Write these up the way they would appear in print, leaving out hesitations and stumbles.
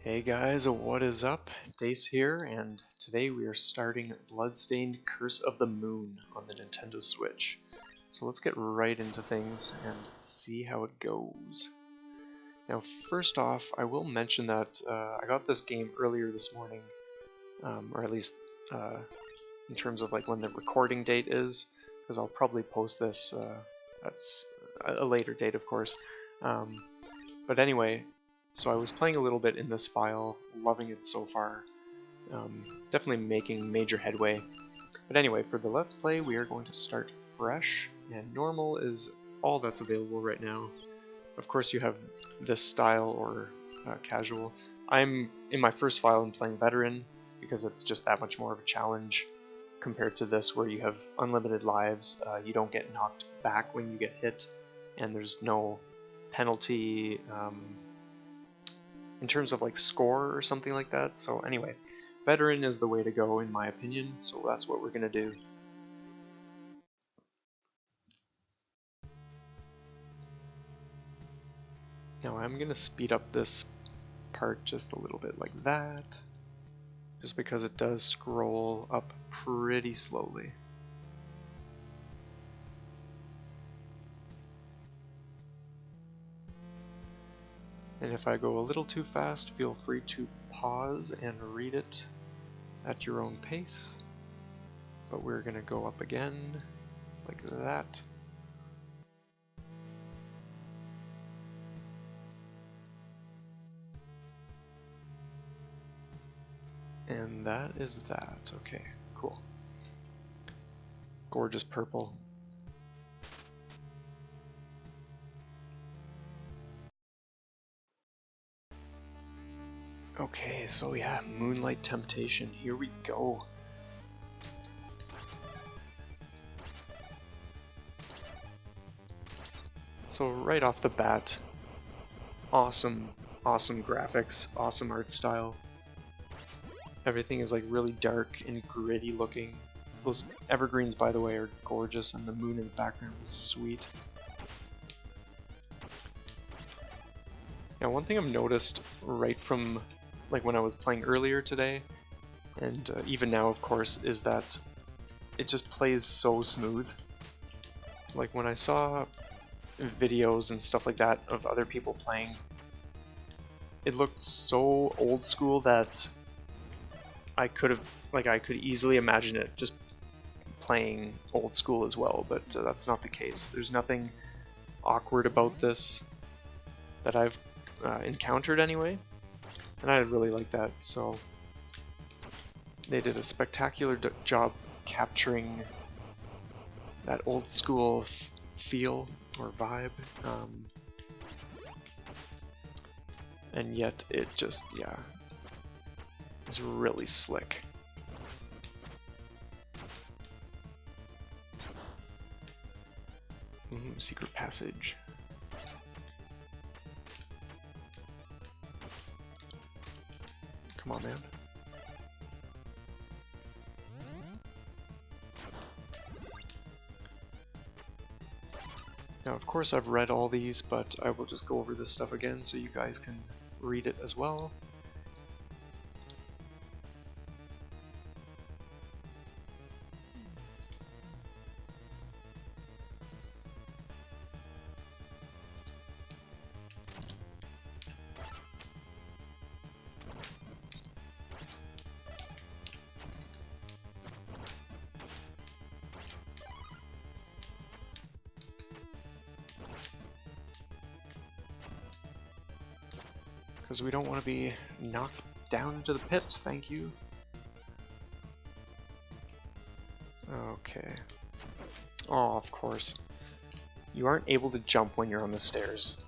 Hey guys, what is up? Dace here, and today we are starting Bloodstained Curse of the Moon on the Nintendo Switch. So let's get right into things and see how it goes. Now first off, I will mention that I got this game earlier this morning, or at least in terms of like when the recording date is, because I'll probably post this at a later date of course. But anyway, so I was playing a little bit in this file, loving it so far, definitely making major headway. But anyway, for the Let's Play we are going to start fresh, and normal is all that's available right now. Of course you have this style or casual. I'm in my first file I'm playing veteran, because it's just that much more of a challenge compared to this where you have unlimited lives, you don't get knocked back when you get hit, and there's no penalty in terms of like score or something like that. So anyway, veteran is the way to go in my opinion, so that's what we're gonna do. Now I'm gonna speed up this part just a little bit like that, just because it does scroll up pretty slowly. And if I go a little too fast, feel free to pause and read it at your own pace. But we're gonna go up again, like that. And that is that. Okay, cool. Gorgeous purple. Okay, so yeah, Moonlight Temptation, here we go. So right off the bat, awesome graphics, awesome art style. Everything is like really dark and gritty looking. Those evergreens, by the way, are gorgeous, and the moon in the background is sweet. Now one thing I've noticed right from like when I was playing earlier today, and even now of course, is that it just plays so smooth. Like when I saw videos and stuff like that of other people playing, it looked so old school that I could easily imagine it just playing old school as well, but that's not the case. There's nothing awkward about this that I've encountered anyway. And I really like that, so they did a spectacular job capturing that old school feel or vibe, and yet it just, yeah, is really slick. Secret passage. Come on, man. Now, of course, I've read all these, but I will just go over this stuff again so you guys can read it as well. Because we don't want to be knocked down into the pit, thank you. Okay. Oh, of course. You aren't able to jump when you're on the stairs.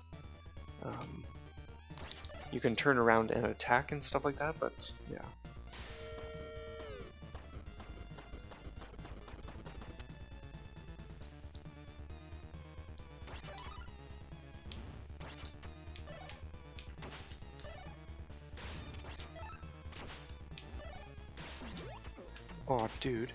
You can turn around and attack and stuff like that, but yeah. Oh, dude.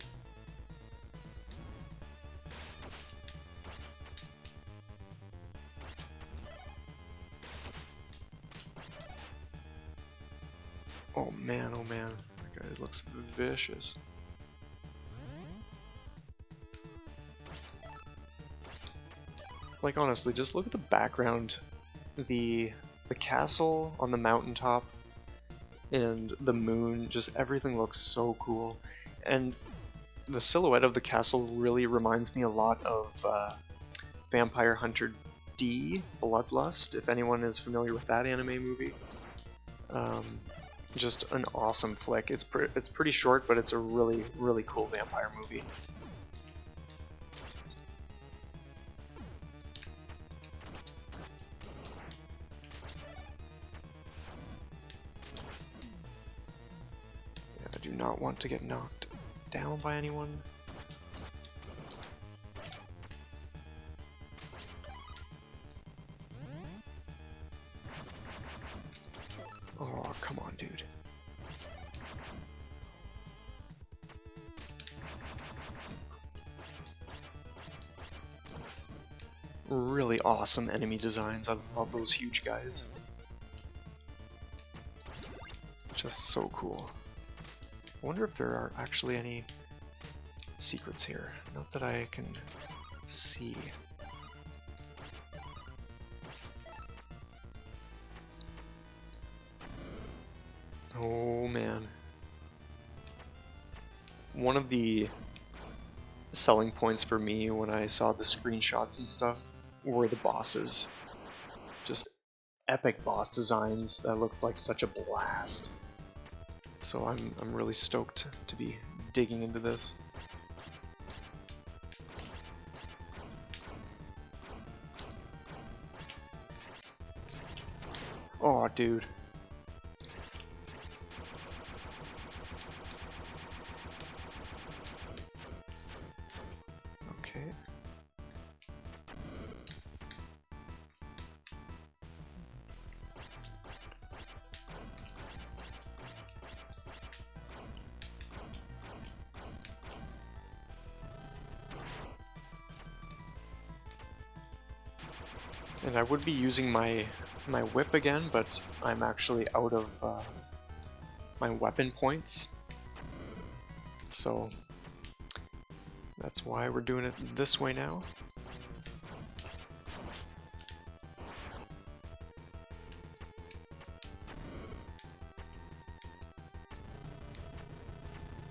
Oh man, that guy looks vicious. Like honestly, just look at the background. The castle on the mountaintop and the moon, just everything looks so cool. And the silhouette of the castle really reminds me a lot of Vampire Hunter D, Bloodlust, if anyone is familiar with that anime movie. Just an awesome flick. It's pretty short, but it's a really, really cool vampire movie. I do not want to get knocked down by anyone. Oh, come on, dude. Really awesome enemy designs. I love those huge guys. Just so cool. I wonder if there are actually any secrets here. Not that I can see. Oh man. One of the selling points for me when I saw the screenshots and stuff were the bosses. Just epic boss designs that looked like such a blast. So I'm really stoked to be digging into this. Oh, dude. Okay. And I would be using my whip again, but I'm actually out of my weapon points. So that's why we're doing it this way now.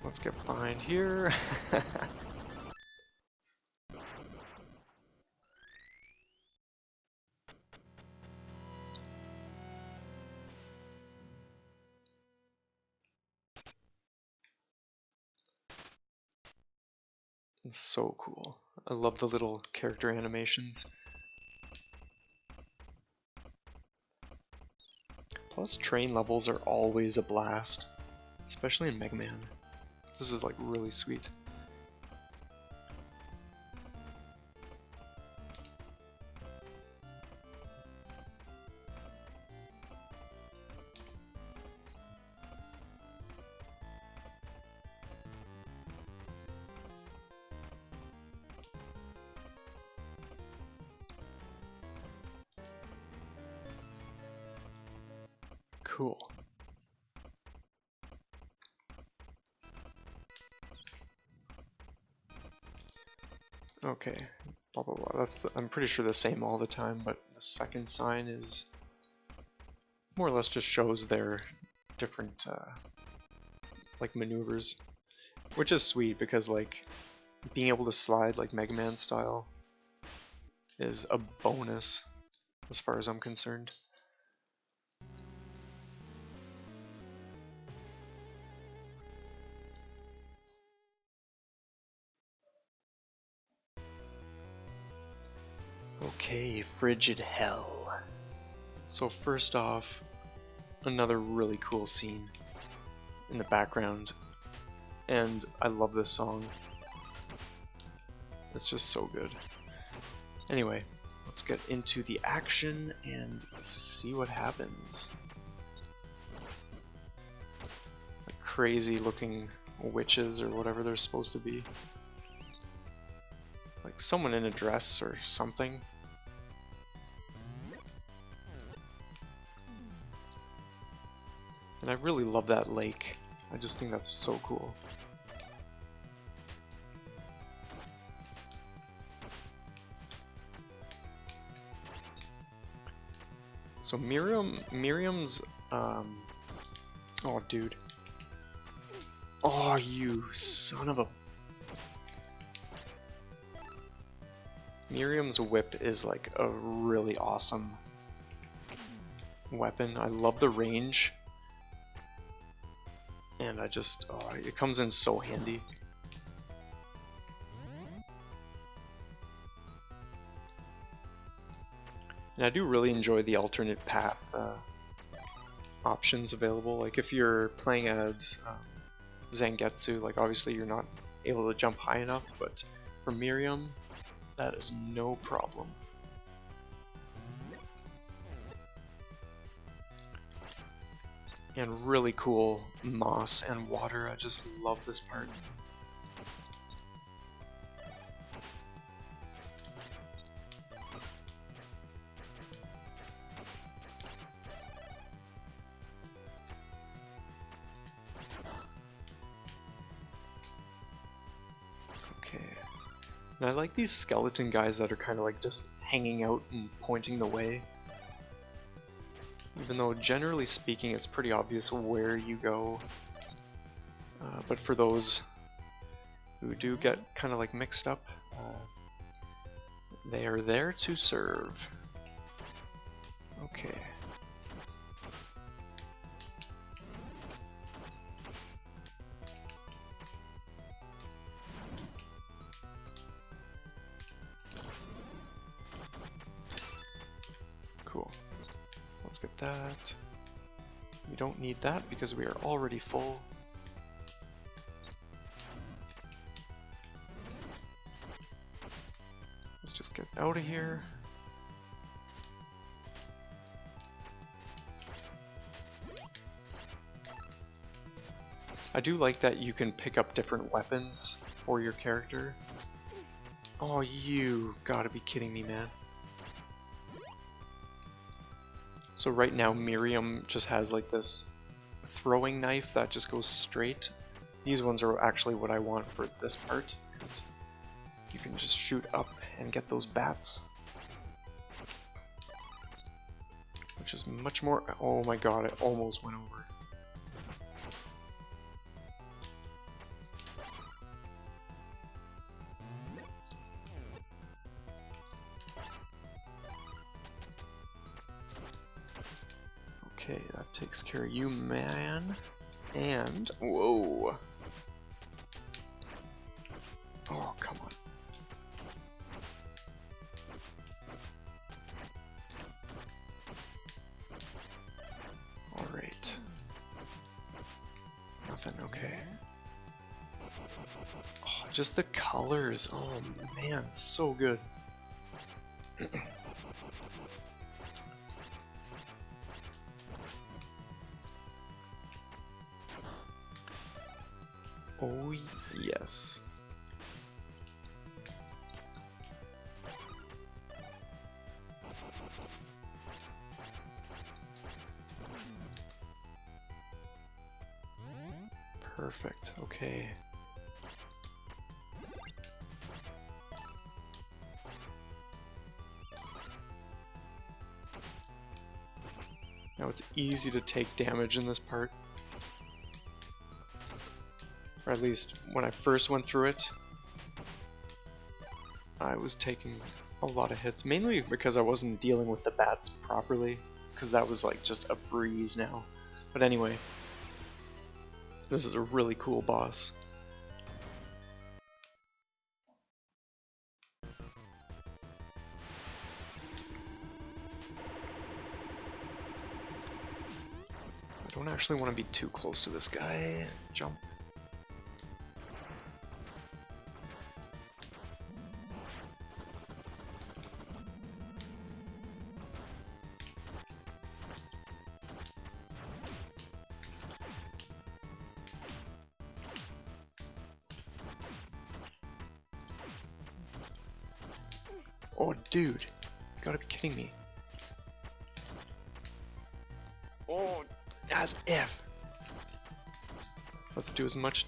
Let's get behind here. So cool. I love the little character animations. Plus, train levels are always a blast, especially in Mega Man. This is like really sweet. Cool. Okay, blah blah blah. I'm pretty sure the same all the time, but the second sign is more or less just shows their different like maneuvers, which is sweet because like being able to slide like Mega Man style is a bonus as far as I'm concerned. Okay, Frigid Hell. So first off, another really cool scene in the background, and I love this song. It's just so good. Anyway, let's get into the action and see what happens. Like crazy looking witches or whatever they're supposed to be. Like someone in a dress or something. And I really love that lake. I just think that's so cool. So Miriam's, oh dude. Oh, you son of a... Miriam's whip is like a really awesome weapon. I love the range. And I just, oh, it comes in so handy. And I do really enjoy the alternate path options available. Like if you're playing as Zangetsu, like obviously you're not able to jump high enough, but for Miriam, that is no problem. And really cool moss and water. I just love this part. Okay. And I like these skeleton guys that are kind of like just hanging out and pointing the way. Even though generally speaking it's pretty obvious where you go. But for those who do get kind of like mixed up, they are there to serve. Okay. Cool. Let's get that. We don't need that because we are already full. Let's just get out of here. I do like that you can pick up different weapons for your character. Oh, you gotta be kidding me, man. So right now Miriam just has like this throwing knife that just goes straight. These ones are actually what I want for this part, because you can just shoot up and get those bats. Which is much more... Oh my god, it almost went over. Okay, that takes care of you, man. And... Whoa! Oh, come on. Alright. Nothing, okay. Oh, just the colors. Oh man, so good. Oh yes. Perfect, okay. Now it's easy to take damage in this part. Or at least when I first went through it, I was taking a lot of hits, mainly because I wasn't dealing with the bats properly, because that was like just a breeze now. But anyway, this is a really cool boss. I don't actually want to be too close to this guy. Jump. Oh, dude, you gotta be kidding me. Oh, as if. Let's do as much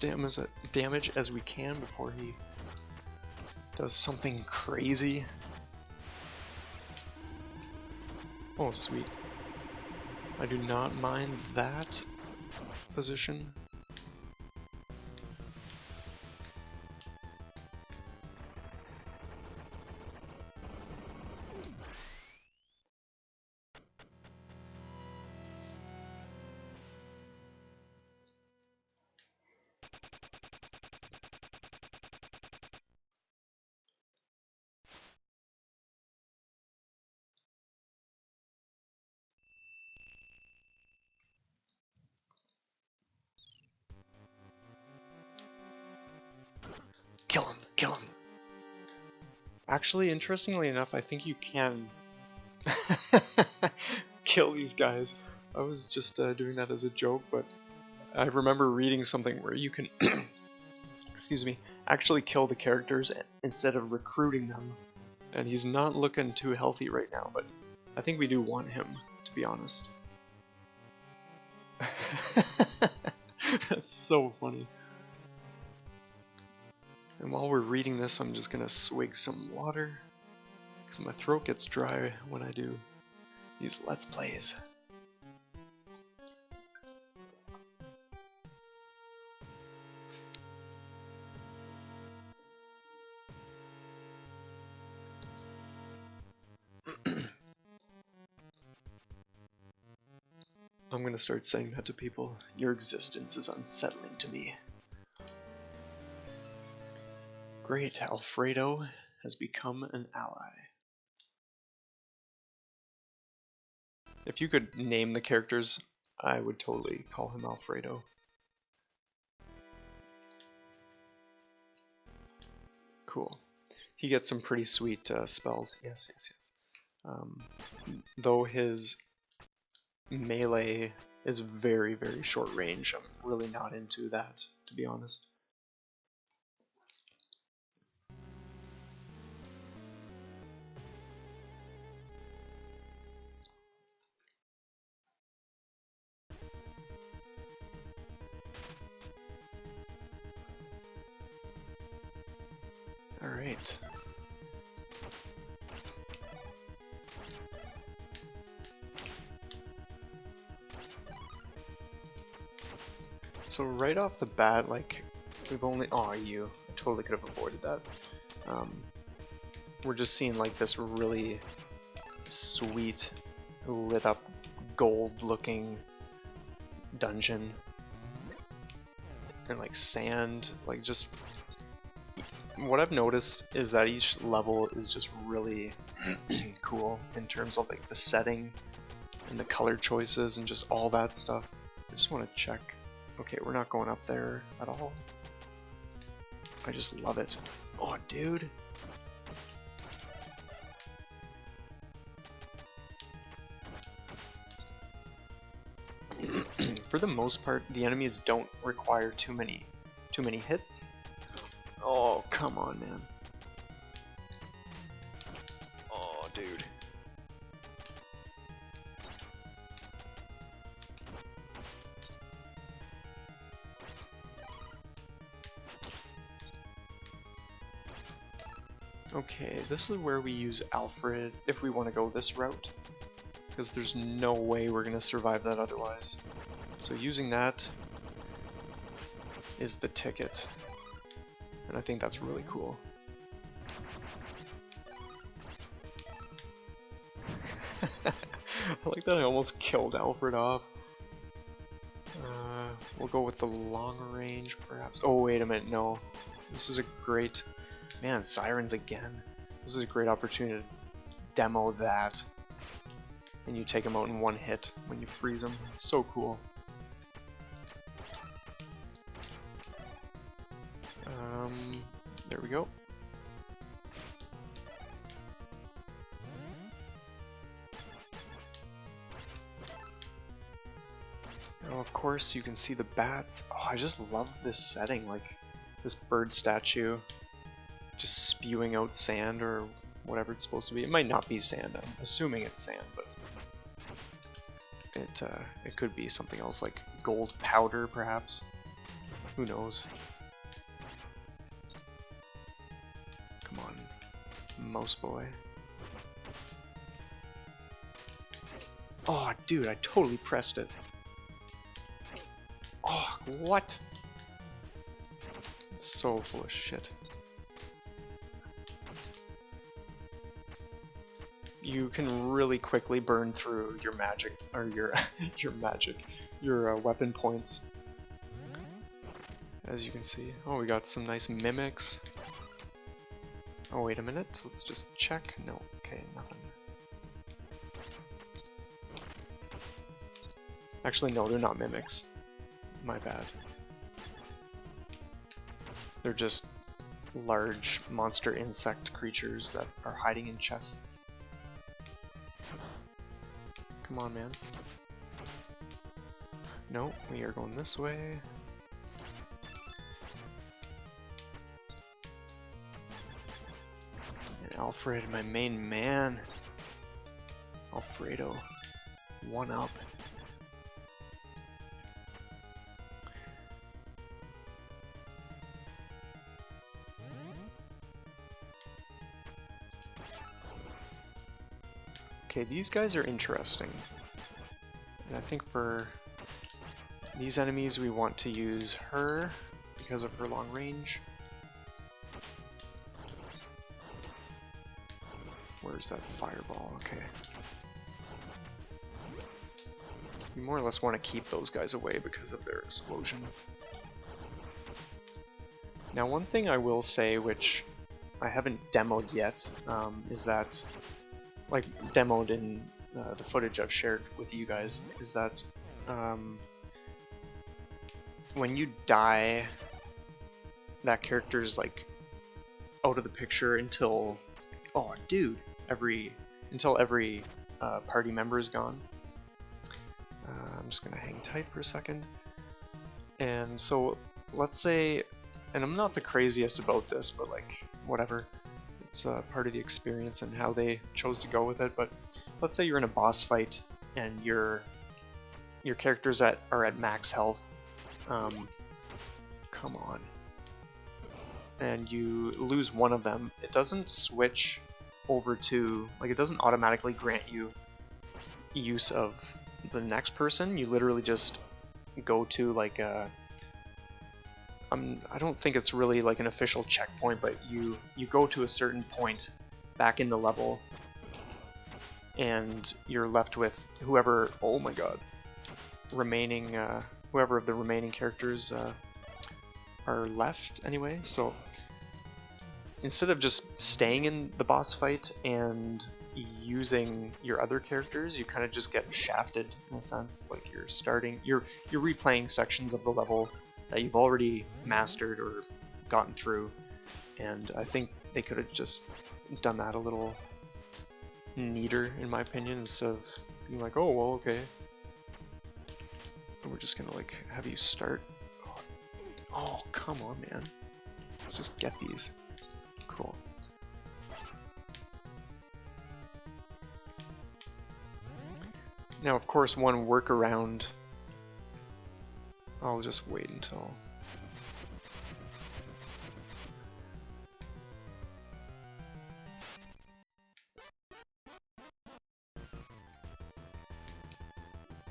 damage as we can before he does something crazy. Oh, sweet. I do not mind that position. Kill him! Kill him! Actually, interestingly enough, I think you can kill these guys. I was just doing that as a joke, but I remember reading something where you can, excuse me, actually kill the characters instead of recruiting them. And he's not looking too healthy right now, but I think we do want him, to be honest. That's so funny. And while we're reading this, I'm just gonna swig some water, because my throat gets dry when I do these Let's Plays. I'm gonna start saying that to people. Your existence is unsettling to me. Great, Alfredo has become an ally. If you could name the characters, I would totally call him Alfredo. Cool. He gets some pretty sweet spells. Yes, yes, yes. Though his melee is very, very short range, I'm really not into that, to be honest. Alright. So right off the bat, like, we've only... Aw, you. I totally could have avoided that. We're just seeing, like, this really sweet, lit up, gold-looking dungeon. And, like, sand, like, just... What I've noticed is that each level is just really cool in terms of, like, the setting and the color choices and just all that stuff. I just want to check. Okay, we're not going up there at all. I just love it. Oh, dude. For the most part, the enemies don't require too many hits. Oh, come on, man. Oh, dude. Okay, this is where we use Alfred if we want to go this route, because there's no way we're going to survive that otherwise. So using that is the ticket, and I think that's really cool. I like that I almost killed Alfred off. We'll go with the long range, perhaps. Oh, wait a minute, no. This is a great... Man, sirens again. This is a great opportunity to demo that. And you take them out in one hit when you freeze them. So cool. There we go. Now, of course, you can see the bats. Oh, I just love this setting, like this bird statue just spewing out sand or whatever it's supposed to be. It might not be sand, I'm assuming it's sand, but it could be something else, like gold powder, perhaps. Who knows? Come on, mouse boy. Oh, dude, I totally pressed it. Oh, what? So full of shit. You can really quickly burn through your magic, or your your weapon points. As you can see. Oh, we got some nice mimics. Oh, wait a minute. Let's just check. No, okay, nothing. Actually, no, they're not mimics. My bad. They're just large monster insect creatures that are hiding in chests. Come on, man. No, we are going this way. And Alfred, my main man. Alfredo. 1-up. Okay, these guys are interesting. And I think for these enemies we want to use her because of her long range. Where's that fireball? Okay. We more or less want to keep those guys away because of their explosion. Now, one thing I will say, which I haven't demoed yet, is that, like, demoed in the footage I've shared with you guys, is that when you die, that character's like out of the picture until, oh dude, until every party member is gone. I'm just gonna hang tight for a second. And so let's say, and I'm not the craziest about this, but like whatever, it's part of the experience and how they chose to go with it. But let's say you're in a boss fight and your characters are at max health. Come on. And you lose one of them. It doesn't switch over to, like, it doesn't automatically grant you use of the next person. You literally just go to like a, I don't think it's really like an official checkpoint, but you go to a certain point back in the level and you're left with whoever, oh my god, remaining, whoever of the remaining characters are left anyway. So instead of just staying in the boss fight and using your other characters, you kind of just get shafted in a sense. Like you're replaying sections of the level that you've already mastered or gotten through, and I think they could have just done that a little neater, in my opinion, instead of being like, oh well, okay, we're just gonna like have you start. Oh come on, man, let's just get these. Cool. Now, of course, one workaround, I'll just wait until...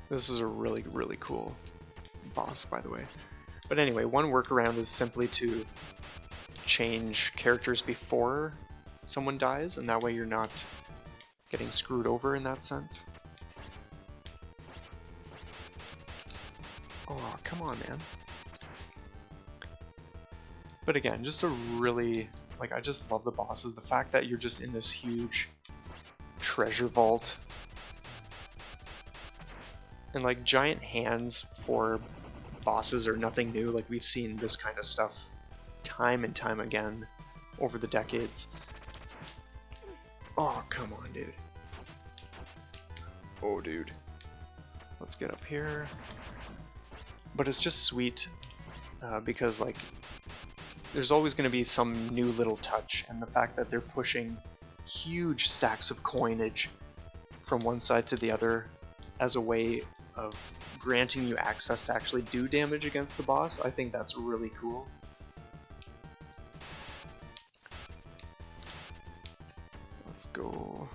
This is a really, really cool boss, by the way. But anyway, one workaround is simply to change characters before someone dies, and that way you're not getting screwed over in that sense. Oh, come on, man. But again, just a really, like, I just love the bosses. The fact that you're just in this huge treasure vault. And, like, giant hands for bosses are nothing new. Like, we've seen this kind of stuff time and time again over the decades. Oh, come on, dude. Oh, dude. Let's get up here. But it's just sweet because, like, there's always going to be some new little touch, and the fact that they're pushing huge stacks of coinage from one side to the other as a way of granting you access to actually do damage against the boss. I think that's really cool. Let's go.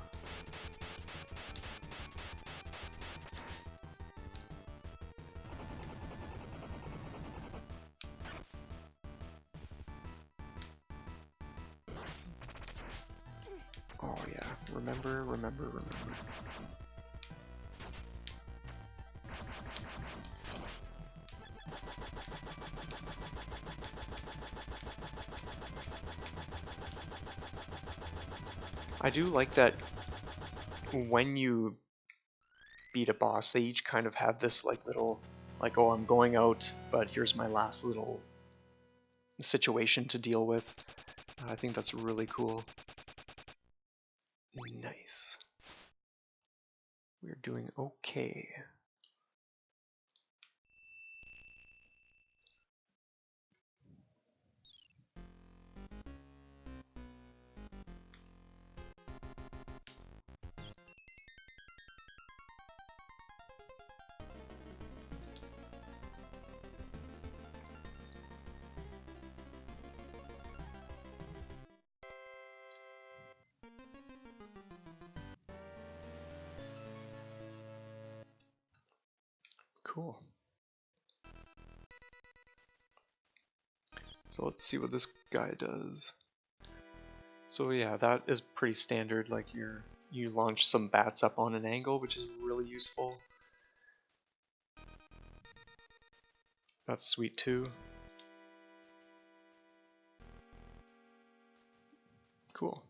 Oh yeah, remember. I do like that when you beat a boss, they each kind of have this like little, like, oh, I'm going out, but here's my last little situation to deal with. I think that's really cool. Nice. We're doing okay. Cool. So let's see what this guy does. So yeah, that is pretty standard, like you launch some bats up on an angle, which is really useful. That's sweet too. Cool.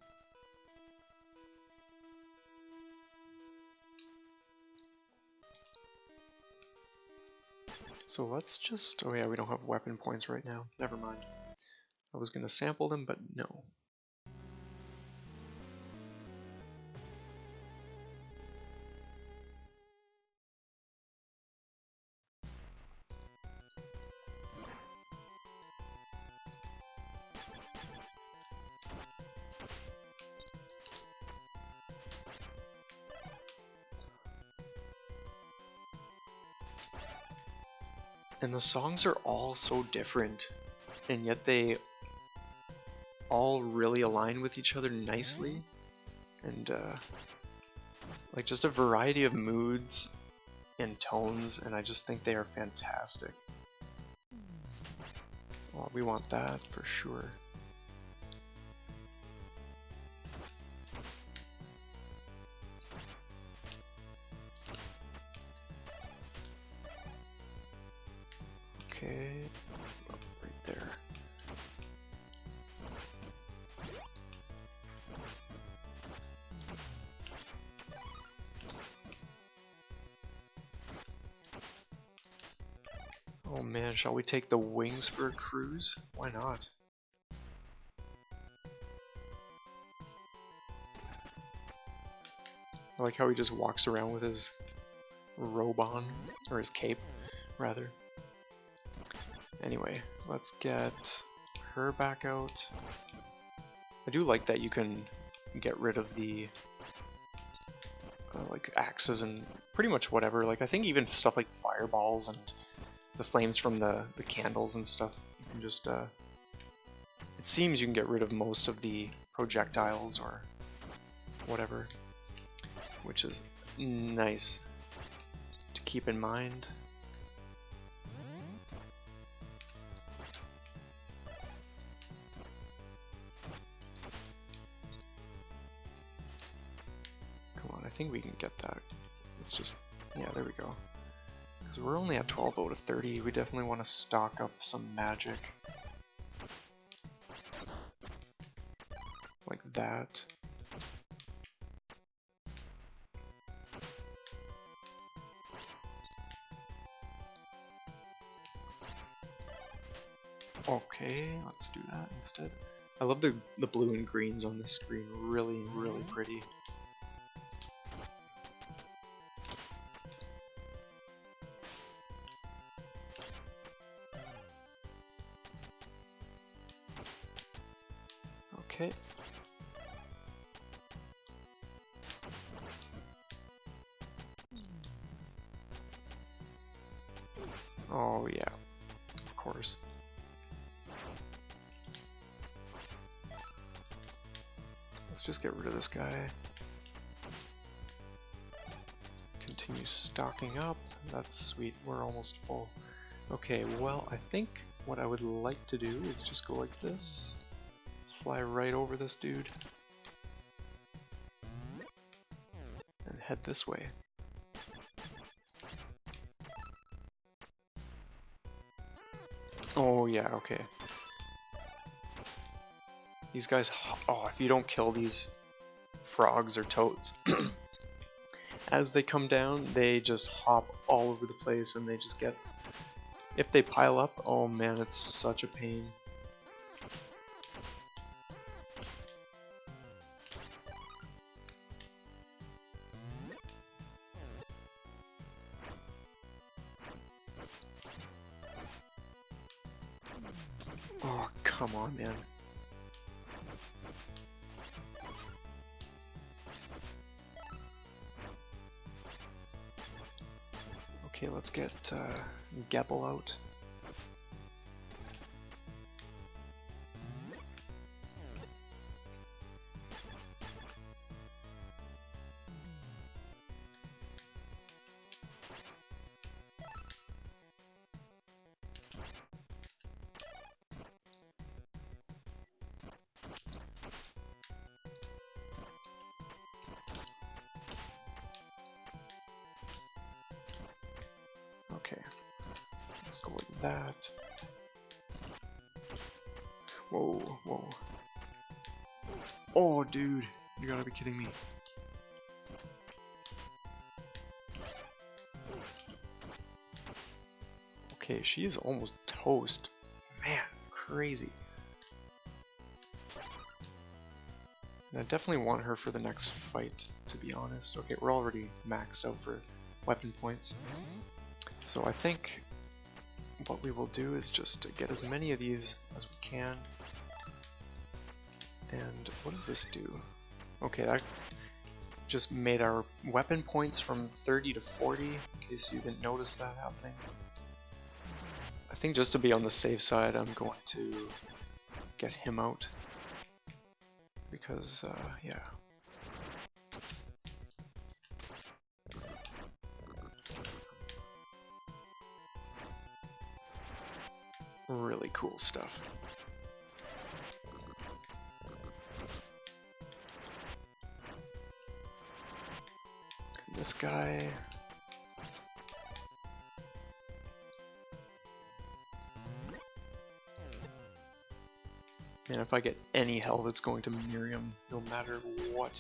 So let's just, oh yeah, we don't have weapon points right now. Never mind. I was gonna sample them, but no. And the songs are all so different, and yet they all really align with each other nicely, and like just a variety of moods and tones, and I just think they are fantastic. Well, we want that for sure. Okay, right there. Oh man, shall we take the wings for a cruise? Why not? I like how he just walks around with his robe on, or his cape, rather. Anyway, let's get her back out. I do like that you can get rid of the like axes and pretty much whatever. Like I think even stuff like fireballs and the flames from the candles and stuff. You can just it seems you can get rid of most of the projectiles or whatever, which is nice to keep in mind. I think we can get that. Let's just, yeah, there we go. Because we're only at 12 out of 30, we definitely want to stock up some magic. Like that. Okay, let's do that instead. I love the blue and greens on this screen, really, really pretty. Okay. Oh yeah, of course. Let's just get rid of this guy. Continue stocking up. That's sweet, we're almost full. Okay, well, I think what I would like to do is just go like this. Fly right over this dude. And head this way. Oh yeah, okay. These guys, oh, if you don't kill these frogs or toads, as they come down, they just hop all over the place and they just get, if they pile up, oh man, it's such a pain. Oh, come on, man. Okay, let's get Gebel out. Okay, let's go with that. Whoa, whoa. Oh, dude, you gotta be kidding me. Okay, she is almost toast. Man, crazy. And I definitely want her for the next fight, to be honest. Okay, we're already maxed out for weapon points. So I think what we will do is just get as many of these as we can. And what does this do? Okay, that just made our weapon points from 30 to 40, in case you didn't notice that happening. I think just to be on the safe side, I'm going to get him out. Because, yeah. Really cool stuff. This guy. And if I get any health, it's going to Miriam, no matter what.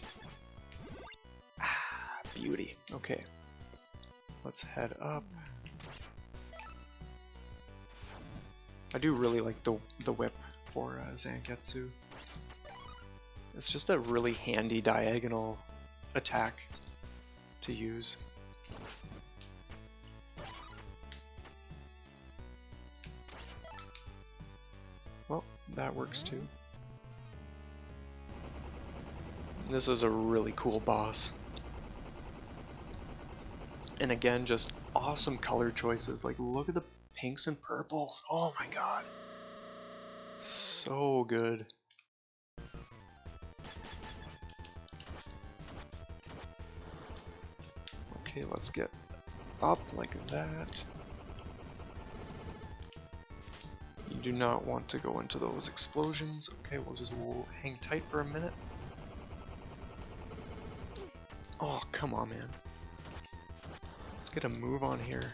Ah, beauty. Okay. Let's head up. I do really like the whip for Zangetsu. It's just a really handy diagonal attack to use. Well, that works too. This is a really cool boss. And again, just awesome color choices. Like, look at the pinks and purples. Oh my god. So good. Okay, let's get up like that. You do not want to go into those explosions. Okay, we'll hang tight for a minute. Oh, come on, man. Let's get a move on here.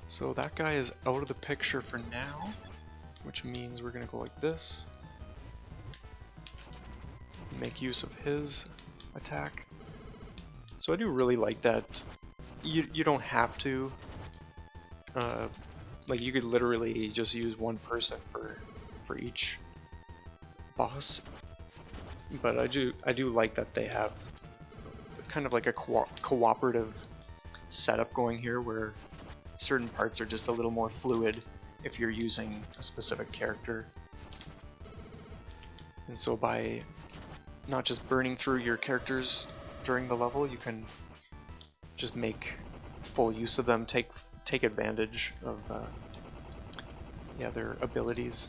So that guy is out of the picture for now, which means we're gonna go like this. Make use of his attack. So I do really like that. You don't have to. Like, you could literally just use one person for each boss. But I do like that they have kind of like a cooperative setup going here where certain parts are just a little more fluid if you're using a specific character. And so by not just burning through your characters during the level, you can just make full use of them, take advantage of their abilities.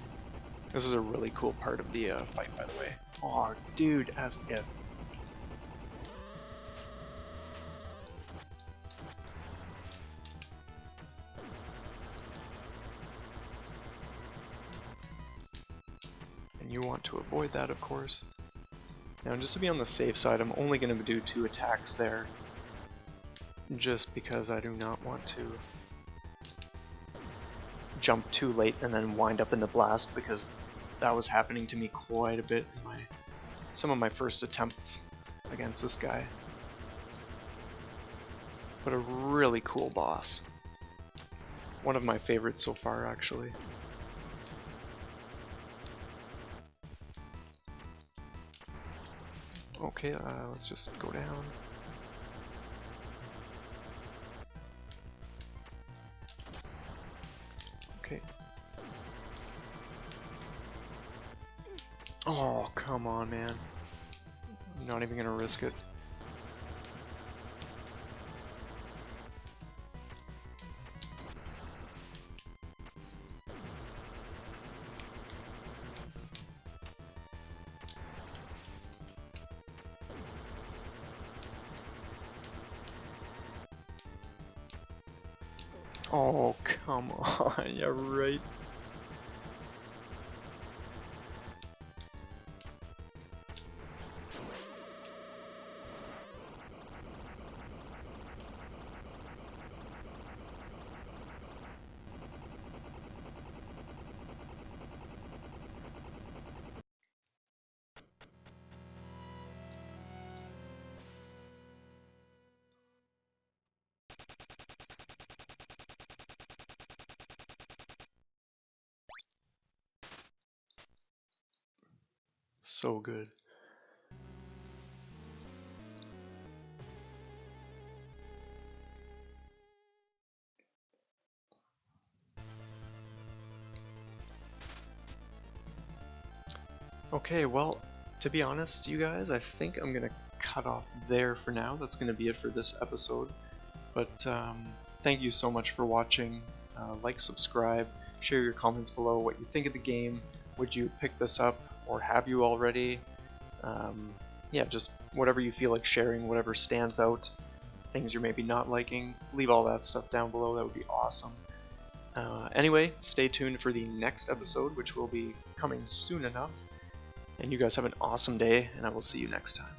This is a really cool part of the fight, by the way. Oh, dude, as if. And you want to avoid that, of course. Now, just to be on the safe side, I'm only going to do 2 attacks there, just because I do not want to jump too late and then wind up in the blast, because that was happening to me quite a bit in some of my first attempts against this guy. But a really cool boss. One of my favorites so far, actually. Okay, let's just go down. Okay. Oh, come on, man. I'm not even gonna risk it. Oh, come on. Yeah, right. So good. Okay, well, to be honest, you guys, I think I'm gonna cut off there for now. That's gonna be it for this episode. But thank you so much for watching. Like, subscribe, share your comments below what you think of the game. Would you pick this up, or have you already? Yeah, just whatever you feel like sharing, whatever stands out, things you're maybe not liking, leave all that stuff down below. That would be awesome. Anyway, stay tuned for the next episode, which will be coming soon enough. And you guys have an awesome day, and I will see you next time.